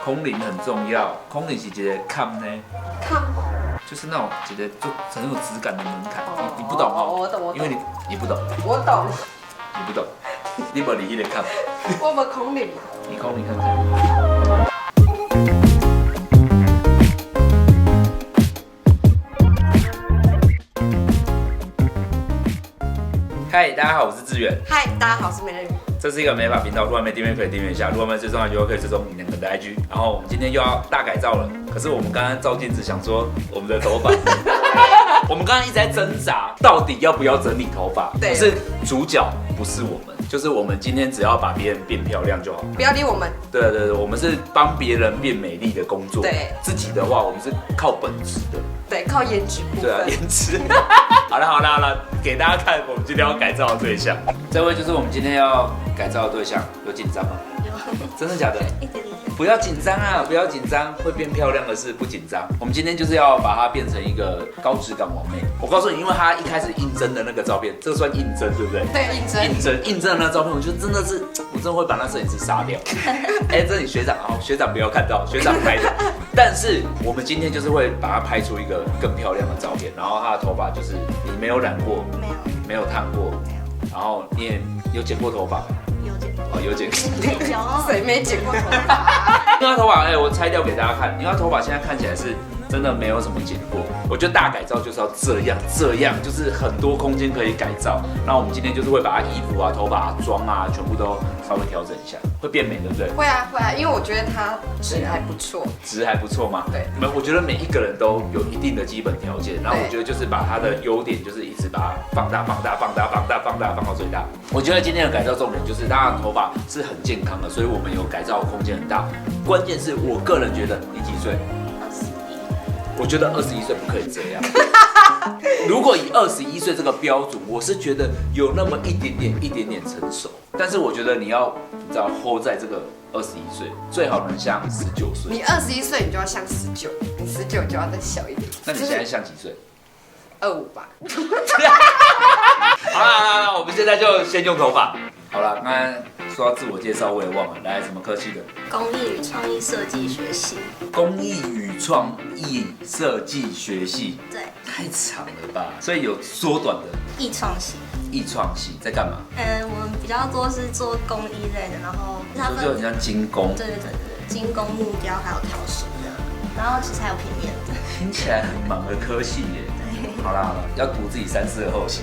空灵很重要，空灵是一个坎呢，看就是那种一个就很有质感的门槛。你不懂哦，我懂，因为你不懂，我懂，你不懂，你无离迄个坎，我们空灵。你空灵看看。嗨，大家好，我是志远。嗨，大家好，我是美人鱼。这是一个美发频道，如果没订阅可以订阅一下，如果没最重要就可以追踪2个的 IG。然后我们今天又要大改造了，可是我们刚刚照镜子想说我们的头发，我们刚刚一直在挣扎，到底要不要整理头发？对，可是主角不是我们，就是我们今天只要把别人变漂亮就好，不要理我们。对，我们是帮别人变美丽的工作。对，自己的话我们是靠本质的。对，靠颜值部分。对啊，颜值。好了，给大家看我们今天要改造的对象。这位就是我们今天要改造的对象，有紧张吗？有，真的假的？一点点。不要紧张啊，不要紧张，会变漂亮的事，不紧张。我们今天就是要把它变成一个高质感网妹。我告诉你，因为他一开始应征的那个照片，这算应征对不对？对，应征的那个照片，我觉得真的是，我真的会把那摄影师杀掉。哎，这里学长啊，学长不要看到，学长拍的。但是我们今天就是会把它拍出一个更漂亮的照片，然后他的头发就是你没有染过，没有烫过，没有，然后你也有剪过头发。有剪过。哦，有剪。有。谁没剪过头发？因为他头发，我拆掉给大家看，因为他头发现在看起来是真的没有什么剪过。我觉得大改造就是要这样，就是很多空间可以改造。那我们今天就是会把他衣服啊、头发、妆啊，全部都稍微调整一下，会变美，对不对？会啊，因为我觉得他质还不错。质还不错嘛？对。我觉得每一个人都有一定的基本条件，然后我觉得就是把他的优点，就是一直把它放大到最大。我觉得今天的改造重点就是他的头发是很健康的，所以我们有改造的空间很大。关键是我个人觉得，你几岁21。我觉得21岁不可以这样。如果以21岁这个标准，我是觉得有那么一点点成熟。但是我觉得你要hold 在这个21岁，最好能像19岁。你21岁，你就要像19，你19就要再小一点。那你现在像几岁？25吧。好啦，我们现在就先用头发。好了，刚才说到自我介绍，我也忘了。来，什么科系的？工艺与创意设计学系。工艺与创意设计学系。对。太长了吧？所以有缩短的。艺创系。艺创系在干嘛？我们比较多是做工艺类的，然后他们就很像精工。对，精工、木雕还有陶塑的，然后其实还有平面的。听起来很忙的科系耶。好啦，要读自己3、4个后期。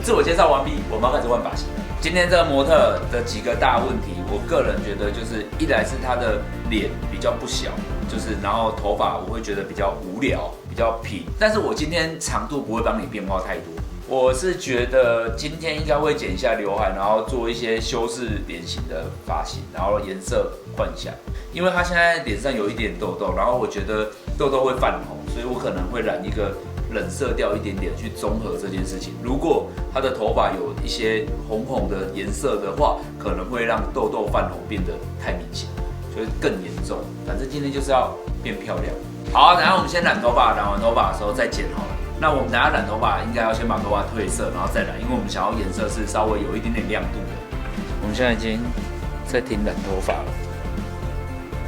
自我介绍完毕，我们要开始换发型了。今天这个模特的几个大问题，我个人觉得就是一来是他的脸比较不小，就是然后头发我会觉得比较无聊，比较平。但是我今天长度不会帮你变化太多，我是觉得今天应该会剪一下刘海，然后做一些修饰脸型的发型，然后颜色换一下。因为他现在脸上有一点痘痘，然后我觉得痘痘会泛红，所以我可能会染一个冷色调一点点去综合这件事情。如果他的头发有一些红红的颜色的话，可能会让痘痘泛红变得太明显，就会更严重。反正今天就是要变漂亮。好，然后我们先染头发，染完头发的时候再剪好了。那我们等下染头发应该要先把头发褪色，然后再染，因为我们想要颜色是稍微有一点点亮度的。我们现在已经在停染头发了。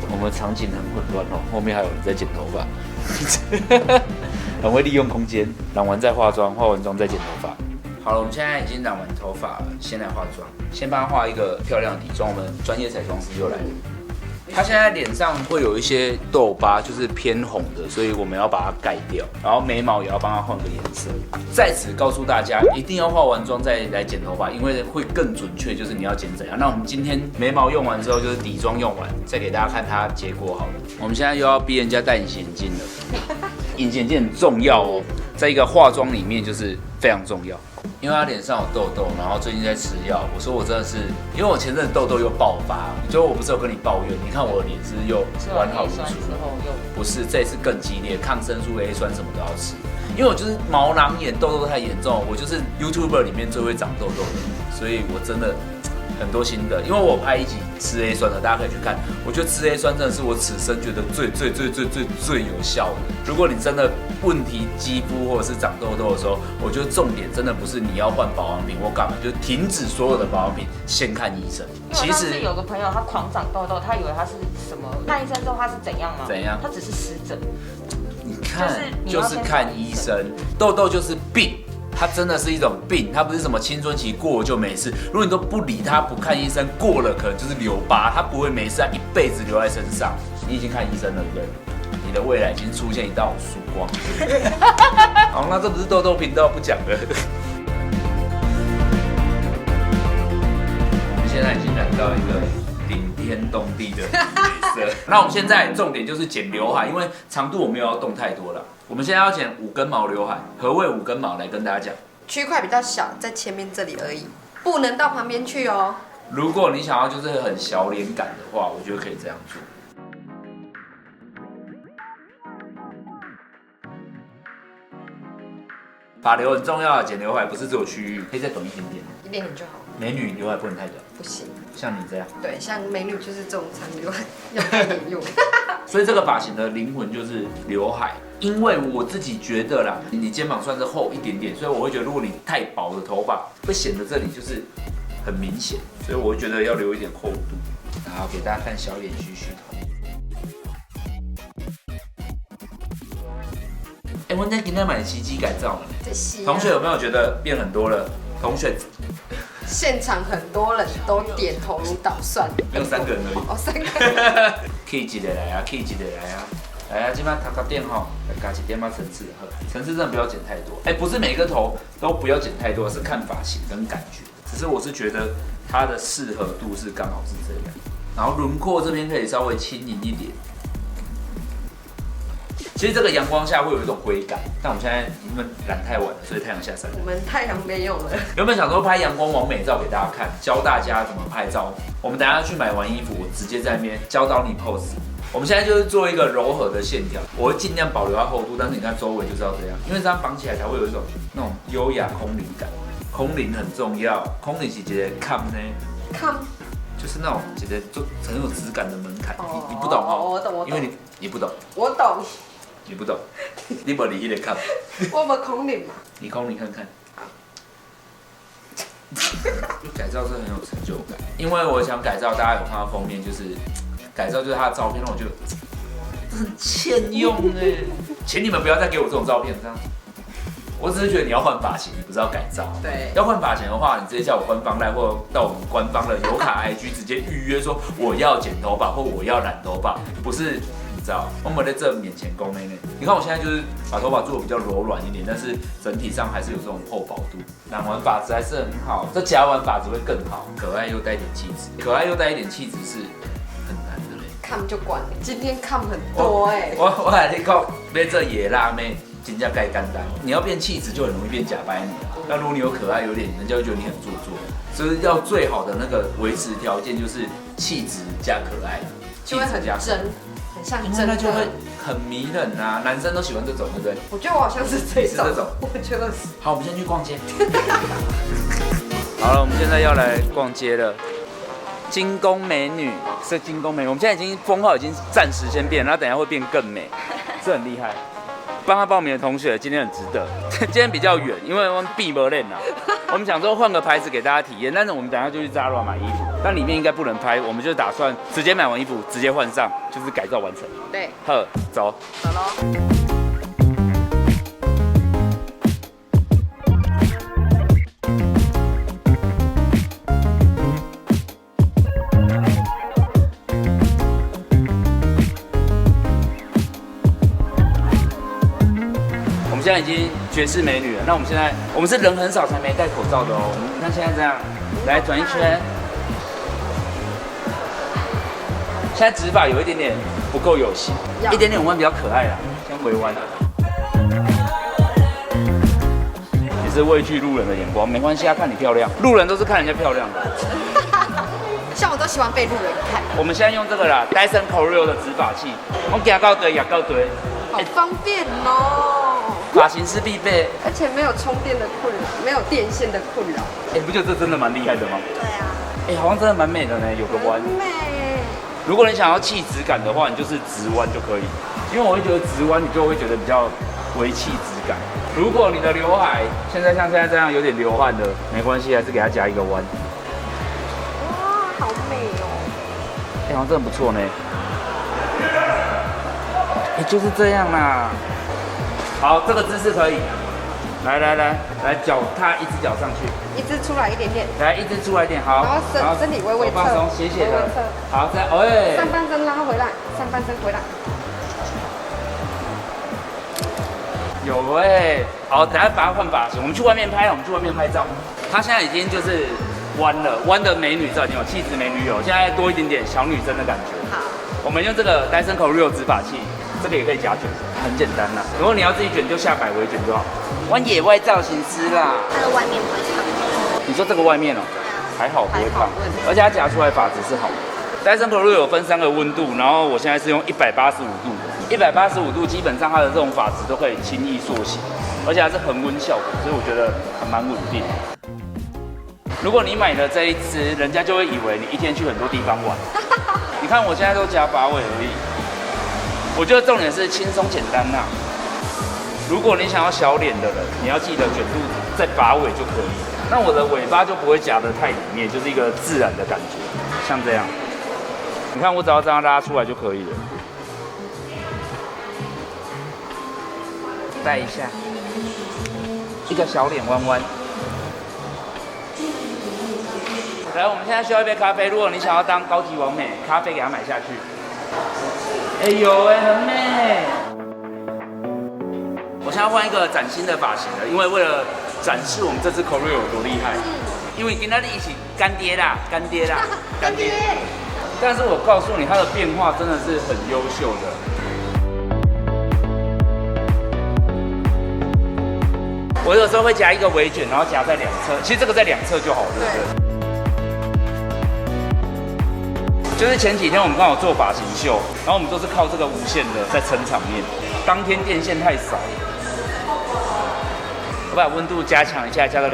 我们场景很混乱哦，后面还有人在剪头发，很会利用空间。染完再化妆，化完妆再剪头发。好了，我们现在已经染完头发了，先来化妆。先帮他画一个漂亮的底妆，我们专业彩妆师又来了。他现在脸上会有一些痘疤，就是偏红的，所以我们要把它盖掉。然后眉毛也要帮他换个颜色。在此告诉大家，一定要化完妆再来剪头发，因为会更准确，就是你要剪怎样。那我们今天眉毛用完之后，就是底妆用完，再给大家看它结果好了。我们现在又要逼人家戴隐形眼镜了，隐形眼镜很重要哦，在一个化妆里面就是非常重要。因为他脸上有痘痘，然后最近在吃药。我说我真的是，因为我前阵子痘痘又爆发，就我不是有跟你抱怨，你看我的脸是又完好如初。不是，这次更激烈，抗生素、A 酸什么都要吃。因为我就是毛囊炎，痘痘太严重，我就是 YouTuber 里面最会长痘痘的，所以我真的很多心得，因为我拍一集吃 A 酸的，大家可以去看。我觉得吃 A 酸真的是我此生觉得最有效的。如果你真的问题肌肤或者是长痘痘的时候，我觉得重点真的不是你要换保养品或干嘛，就是停止所有的保养品，先看医生。其实有个朋友他狂长痘痘，他以为他是什么？看医生之后他是怎样吗？怎样？他只是湿疹。你看，就是看医生，痘痘就是病。它真的是一种病，它不是什么青春期过了就没事。如果你都不理它，不看医生，过了可能就是留疤，它不会没事，它一辈子留在身上。你已经看医生了，对不对？你的未来已经出现一道曙光。好，那这不是痘痘频道不讲的。我们现在已经来到一个顶天动地的美色。那我们现在重点就是剪刘海，因为长度我没有要动太多了。我们现在要剪5根毛刘海，何谓5根毛？来跟大家讲，区块比较小，在前面这里而已，不能到旁边去哦。如果你想要就是很小脸感的话，我觉得可以这样做。发流很重要，剪刘海不是只有区域，可以再短一点点，一点点就好。美女刘海不能太短，不行。像你这样。对，像美女就是这种长刘海，要看眼用。所以这个发型的灵魂就是刘海，因为我自己觉得啦，你肩膀算是厚一点点，所以我会觉得如果你太薄的头发，会显得这里就是很明显，所以我会觉得要留一点厚度。然后给大家看小脸须须头。我今天买奇迹改造了，同学有没有觉得变很多了？同学，现场很多人都点头如捣蒜，没有3个人而已。哦，3个。可以一个来啊，可以一个来啊。来啊，今晚头壳点吼，来加一点嘛层次好，层次真的不要剪太多。不是每个头都不要剪太多，是看发型跟感觉。只是我是觉得它的适合度是刚好是这样。然后轮廓这边可以稍微轻盈一点。其实这个阳光下会有一种灰感，但我们现在因为染太晚了，所以太阳下山了。我们太阳没有了。原本想说拍阳光完美照给大家看，教大家怎么拍照。我们等一下去买完衣服，我直接在那边教导你 pose。我们现在就是做一个柔和的线条，我会尽量保留它厚度，但是你看周围就是要这样，因为这样绑起来才会有一种那种优雅空灵感。空灵很重要，空灵是一个看呢，看就是那种一个就很有质感的门槛。你不懂哦，我懂，因为你不懂，我懂。你不懂，你不理那个看。我们空灵嘛？你空灵看看。改造是很有成就感，因为我想改造，大家有看到封面就是改造，就是他的照片，让我觉得很欠用哎，请你们不要再给我这种照片，这样。我只是觉得你要换发型，你不是要改造。对。要换发型的话，你直接叫我官方来，或者到我们官方的油卡 IG 直接预约说我要剪头发或我要染头发，不是。我们在这面前攻内内，你看我现在就是把头发做的比较柔软一点，但是整体上还是有这种厚薄度。染完发质还是很好，这夹完发质会更好，可爱又带一点气质，可爱又带一点气质是很难的嘞。看就管了，今天看很多我来你讲，买这野辣妹真正该简单。你要变气质就很容易变假白你了。那如果你有可爱有点，人家会觉得你很做作。所以要最好的那个维持条件就是气质加可爱，就会很真。因为那就会很迷人啊，男生都喜欢这种，对不对？我觉得我好像是这种，我觉得是。好，我们先去逛街。好了，我们现在要来逛街了。金宫美女是金宫美女，我们现在已经封号已经暂时先变，然后等一下会变更美，是很厉害。帮他报名的同学今天很值得，今天比较远，因为我们闭门练啊。我们想说换个牌子给大家体验，但是我们等一下就去Zara买衣服，但里面应该不能拍，我们就打算直接买完衣服直接换上，就是改造完成。对，呵，走。走喽。现在已经绝世美女了，那我们是人很少才没戴口罩的哦。你看现在这样，来转一圈。现在直发有一点点不够有型，一点点弯比较可爱啦，先微弯。也是畏惧路人的眼光，没关系啊，看你漂亮，路人都是看人家漂亮的。像我都喜欢被路人看。我们现在用这个啦 ，Dyson Corio 的直发器，我给它高堆，也高堆，好方便哦。发型师必备，而且没有充电的困扰，没有电线的困扰。不觉得这真的蛮厉害的吗？对啊。哎，好像真的蛮美的呢，有个弯。美。如果你想要气质感的话，你就是直弯就可以，因为我会觉得直弯你就会觉得比较微气质感。如果你的刘海像现在这样有点流汗的，没关系，还是给它加一个弯。哇，好美哦！哎，好像真的不错呢。哎，就是这样啦。好，这个姿势可以。来，脚踏一只脚上去，一只出来一点点，来一只出来一点，好。然后身体微微侧，放松，斜斜的微微侧。好，再哎。上半身拉回来，上半身回来。有哎，好，等下把它换发型，我们去外面拍，照。他现在已经就是弯的美女照，已经有气质美女有，现在多一点点小女生的感觉。好，我们用这个Dyson Corio直发器，这个也可以夹卷，很简单啦。如果你要自己卷，就下摆尾卷就好。玩野外造型师啦。它的外面不会烫。你说这个外面哦，还好不会烫，而且它夹出来发质是好的。Dyson Corio有分3个温度，然后我现在是用185度的，185度基本上它的这种发质都可以轻易塑形，而且还是恒温效果，所以我觉得还蛮稳定。如果你买了这一支，人家就会以为你一天去很多地方玩。你看我现在都夹把尾而已，我觉得重点是轻松简单呐。如果你想要小脸的人，你要记得卷度在把尾就可以。那我的尾巴就不会夹得太里面，就是一个自然的感觉，像这样。你看我只要这样拉出来就可以了。带一下，一个小脸弯弯。来，我们现在需要一杯咖啡。如果你想要当高级完美，咖啡给它买下去。哎呦哎，很美。我现在换一个崭新的发型了，因为为了展示我们这支 Corio 有多厉害。因为跟他一起干爹啦。但是我告诉你，它的变化真的是很优秀的。我有时候会夹一个微卷，然后夹在两侧，其实这个在两侧就好了，对不对？就是前几天我们刚好做发型秀，然后我们都是靠这个无线的在撑场面，当天电线太少，我把温度加强一下，加到200。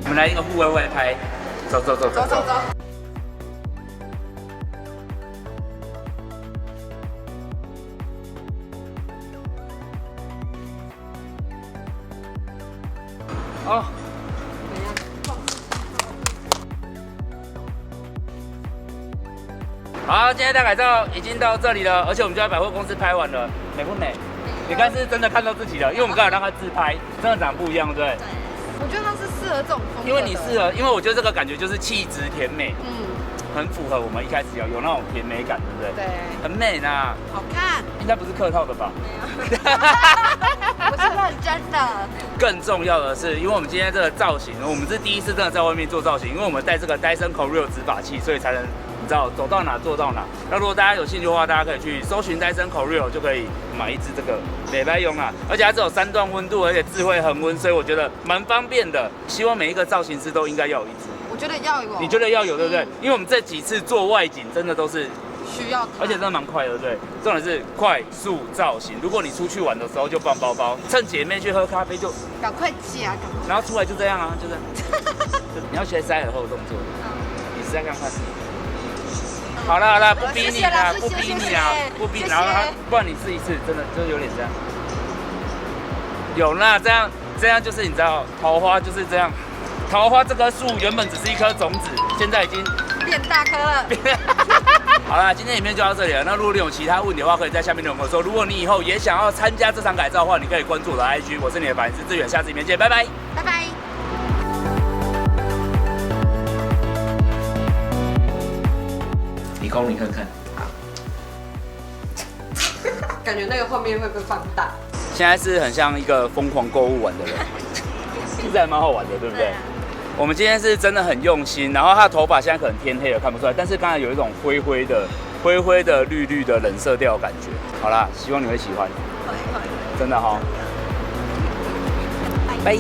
我们来一个户外外拍，走。哦。好，今天大改造已经到这里了，而且我们就在百货公司拍完了，美不美？你看是真的看到自己了，因为我们刚才让他自拍，真的长不一样，对不对？我觉得它是适合这种风格的。因为你适合，因为我觉得这个感觉就是气质甜美，很符合我们一开始有那种甜美感，对不对？对，很美呢，好看。应该不是客套的吧？没有，我是认真的。更重要的是，因为我们今天这个造型，我们是第一次真的在外面做造型，因为我们带这个 Dyson Corio 直发器，所以才能你知道走到哪做到哪。那如果大家有兴趣的话，大家可以去搜寻 Dyson Corio 就可以买一支这个美白用啊，而且它只有3段温度，而且智慧恒温，所以我觉得蛮方便的。希望每一个造型师都应该要有一支。我觉得要有。你觉得要有对不对？因为我们这几次做外景真的都是需要，而且真的蛮快的，对不对？重点是快速造型。如果你出去玩的时候就放包包，趁姐妹去喝咖啡就赶快夹，赶快。然后出来就这样啊，就这样。你要学塞尔后的动作，你试下看看。好了，不逼你啦，不逼你啦，不逼你，然后不然你试一次，真的就有点这样。有啦，这样就是你知道，桃花就是这样。桃花这棵树原本只是一颗种子，现在已经变大颗了。好啦，今天影片就到这里了。那如果你有其他问题的话，可以在下面留言跟我说。如果你以后也想要参加这场改造的话，你可以关注我的 IG， 我是你的发型师志远，下次影片见，拜拜，拜拜。你公你看看，感觉那个画面会被放大。现在是很像一个疯狂购物玩的人，其实还蛮好玩的，对不对？我们今天是真的很用心，然后他的头发现在可能天黑了看不出来，但是刚才有一种灰灰的、绿绿的冷色调的感觉。好啦，希望你会喜欢，真的哈，拜。